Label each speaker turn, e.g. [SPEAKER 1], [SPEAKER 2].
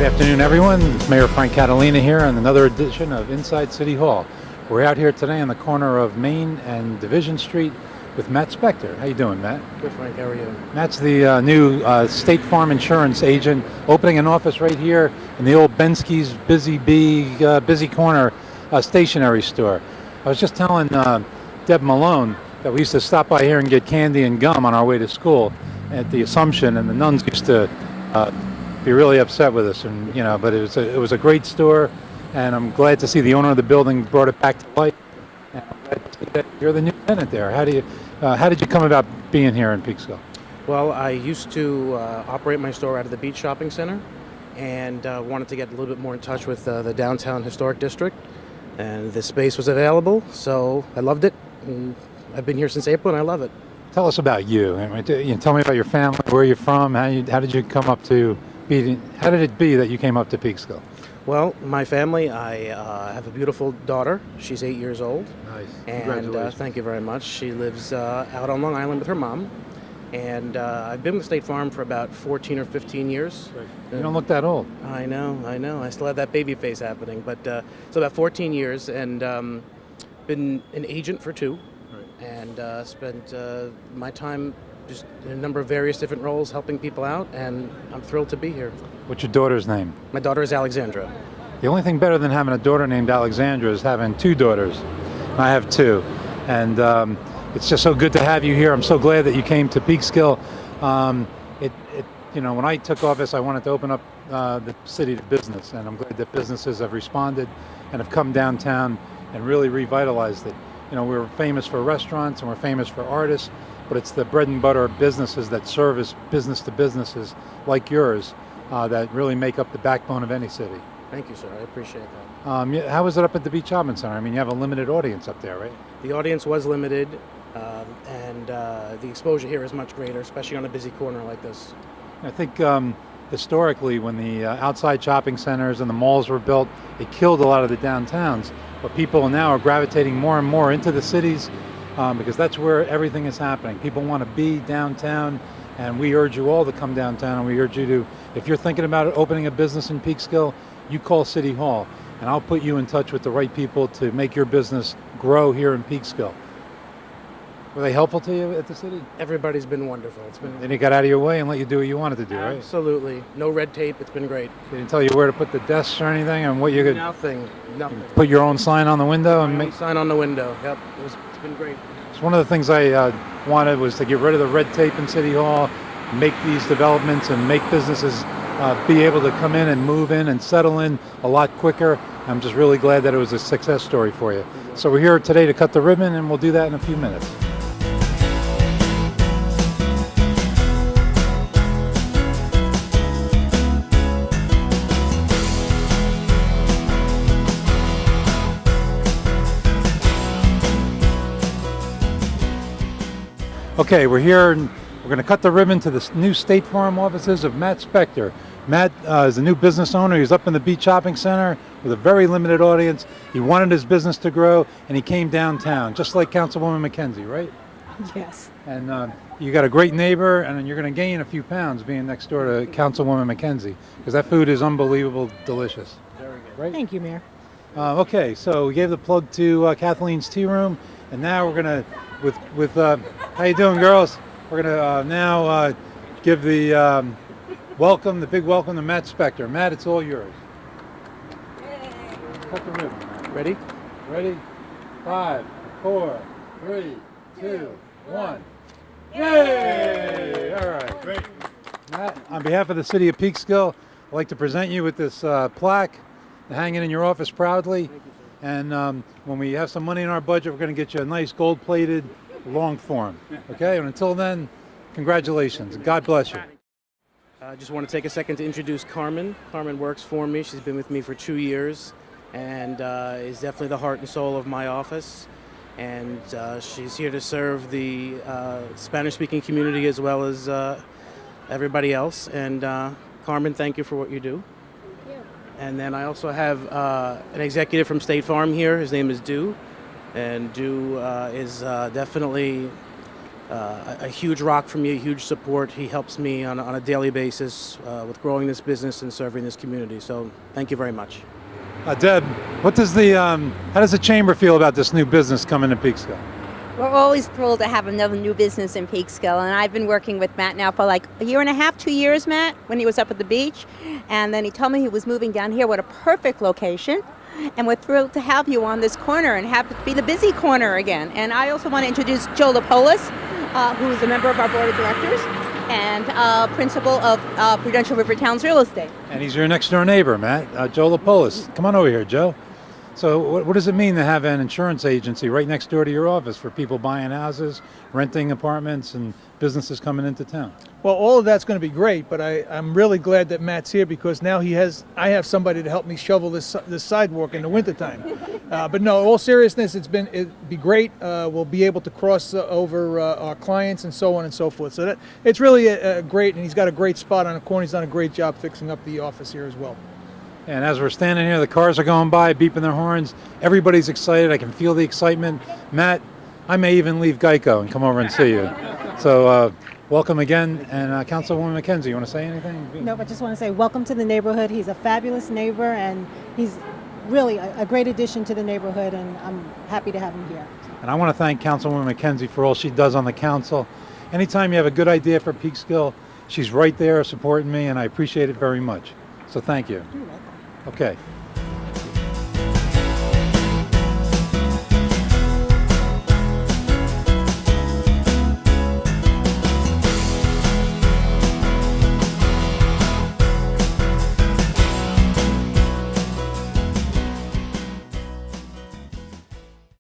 [SPEAKER 1] afternoon, everyone. It's Mayor Frank Catalina here on another edition of Inside City Hall. We're out here today on the corner of Main and Division Street with Matt Spector. How you doing, Matt?
[SPEAKER 2] Good, Frank. How are you?
[SPEAKER 1] Matt's the new State Farm insurance agent, opening an office right here in the old Bensky's busy corner stationery store. I was just telling Deb Malone that we used to stop by here and get candy and gum on our way to school at the Assumption, and the nuns used to be really upset with us, and but it was a great store, and I'm glad to see the owner of the building brought it back to life. And I'm glad to see that you're the new tenant there. How did you come about being here in Peekskill?
[SPEAKER 2] Well, I used to operate my store out of the Beach Shopping Center, and wanted to get a little bit more in touch with the downtown historic district, and the space was available, so I loved it. And I've been here since April, and I love it.
[SPEAKER 1] Tell us about you. Tell me about your family, where you're from. How did you come up to how did it be that you came up to Peekskill?
[SPEAKER 2] Well, my family, I have a beautiful daughter. She's 8 years old.
[SPEAKER 1] Nice.
[SPEAKER 2] And thank you very much. She lives out on Long Island with her mom. And I've been with State Farm for about 14 or 15 years.
[SPEAKER 1] Right. You don't look that old.
[SPEAKER 2] I know. I still have that baby face happening. But so about 14 years, and been an agent for 2. Right. And spent my time just in a number of various different roles helping people out, and I'm thrilled to be here.
[SPEAKER 1] What's your daughter's name?
[SPEAKER 2] My daughter is Alexandra.
[SPEAKER 1] The only thing better than having a daughter named Alexandra is having 2 daughters. I have 2. And it's just so good to have you here. I'm so glad that you came to Peekskill. When I took office, I wanted to open up the city to business, and I'm glad that businesses have responded and have come downtown and really revitalized it. We're famous for restaurants and we're famous for artists, but it's the bread and butter businesses that service business to businesses like yours that really make up the backbone of any city.
[SPEAKER 2] Thank you, sir. I appreciate that.
[SPEAKER 1] How was it up at the Beach Shopping Center? I mean, you have a limited audience up there, right?
[SPEAKER 2] The audience was limited, and the exposure here is much greater, especially on a busy corner like this.
[SPEAKER 1] I think historically, when the outside shopping centers and the malls were built, it killed a lot of the downtowns. But people now are gravitating more and more into the cities because that's where everything is happening. People want to be downtown, and we urge you all to come downtown, and we urge you to, if you're thinking about opening a business in Peekskill, you call City Hall, and I'll put you in touch with the right people to make your business grow here in Peekskill. Were they helpful to you at the city?
[SPEAKER 2] Everybody's been wonderful.
[SPEAKER 1] Then he got out of your way and let you do what you wanted to do, right?
[SPEAKER 2] Absolutely. No red tape. It's been great.
[SPEAKER 1] They didn't tell you where to put the desks or anything, and what you could...
[SPEAKER 2] Nothing.
[SPEAKER 1] Put your own sign on the window?
[SPEAKER 2] Sign on the window. Yep. It's been great.
[SPEAKER 1] It's one of the things I wanted was to get rid of the red tape in City Hall, make these developments and make businesses be able to come in and move in and settle in a lot quicker. I'm just really glad that it was a success story for you. So we're here today to cut the ribbon, and we'll do that in a few minutes. Okay, we're here and we're going to cut the ribbon to the new State Farm offices of Matt Spector. Matt is a new business owner. He's up in the Beach Shopping Center with a very limited audience. He wanted his business to grow, and he came downtown, just like Councilwoman McKenzie, right?
[SPEAKER 3] Yes.
[SPEAKER 1] And you got a great neighbor, and you're going to gain a few pounds being next door to Councilwoman McKenzie, because that food is unbelievable delicious.
[SPEAKER 2] Very good.
[SPEAKER 1] Right?
[SPEAKER 3] Thank you, Mayor.
[SPEAKER 1] Okay, so we gave the plug to Kathleen's Tea Room, and now we're going to, with how you doing, girls? We're going to now give the big welcome to Matt Spector. Matt, it's all yours.
[SPEAKER 3] Yay.
[SPEAKER 1] Cut the ribbon, Matt.
[SPEAKER 2] Ready?
[SPEAKER 1] Ready? 5, 4, 3, 2, 1. Yay! All right.
[SPEAKER 2] Great.
[SPEAKER 1] Matt, on behalf of the city of Peekskill, I'd like to present you with this plaque to hang it in your office proudly.
[SPEAKER 2] Thank you, sir.
[SPEAKER 1] And when we have some money in our budget, we're going to get you a nice gold-plated long form. Okay? And until then, congratulations. God bless you.
[SPEAKER 2] I just want to take a second to introduce Carmen. Carmen works for me. She's been with me for 2 years and is definitely the heart and soul of my office. And she's here to serve the Spanish-speaking community as well as everybody else. And Carmen, thank you for what you do. And then I also have an executive from State Farm here. His name is Dew. And Dew is definitely a huge rock for me, a huge support. He helps me on a daily basis with growing this business and serving this community. So thank you very much.
[SPEAKER 1] Deb, what does how does the chamber feel about this new business coming to Peekskill?
[SPEAKER 3] We're always thrilled to have another new business in Peekskill, and I've been working with Matt now for like a year and a half, 2 years, Matt, when he was up at the beach. And then he told me he was moving down here. What a perfect location. And we're thrilled to have you on this corner and have it be the busy corner again. And I also want to introduce Joe Lapolis, who is a member of our board of directors and principal of Prudential River Towns Real Estate.
[SPEAKER 1] And he's your next door neighbor, Matt, Joe Lapolis. Come on over here, Joe. So what does it mean to have an insurance agency right next door to your office for people buying houses, renting apartments, and businesses coming into town?
[SPEAKER 4] Well, all of that's going to be great, but I'm really glad that Matt's here because now I have somebody to help me shovel this sidewalk in the wintertime. But no, all seriousness, it'd be great. We'll be able to cross over our clients and so on and so forth. So it's really great, and he's got a great spot on the corner. He's done a great job fixing up the office here as well.
[SPEAKER 1] And as we're standing here, the cars are going by, beeping their horns. Everybody's excited. I can feel the excitement. Matt, I may even leave Geico and come over and see you. So welcome again. And Councilwoman McKenzie, you want to say anything?
[SPEAKER 5] No, I just want to say welcome to the neighborhood. He's a fabulous neighbor, and he's really a great addition to the neighborhood, and I'm happy to have him here.
[SPEAKER 1] And I want to thank Councilwoman McKenzie for all she does on the council. Anytime you have a good idea for Peekskill, she's right there supporting me, and I appreciate it very much. So thank you.
[SPEAKER 5] You're welcome.
[SPEAKER 1] Okay.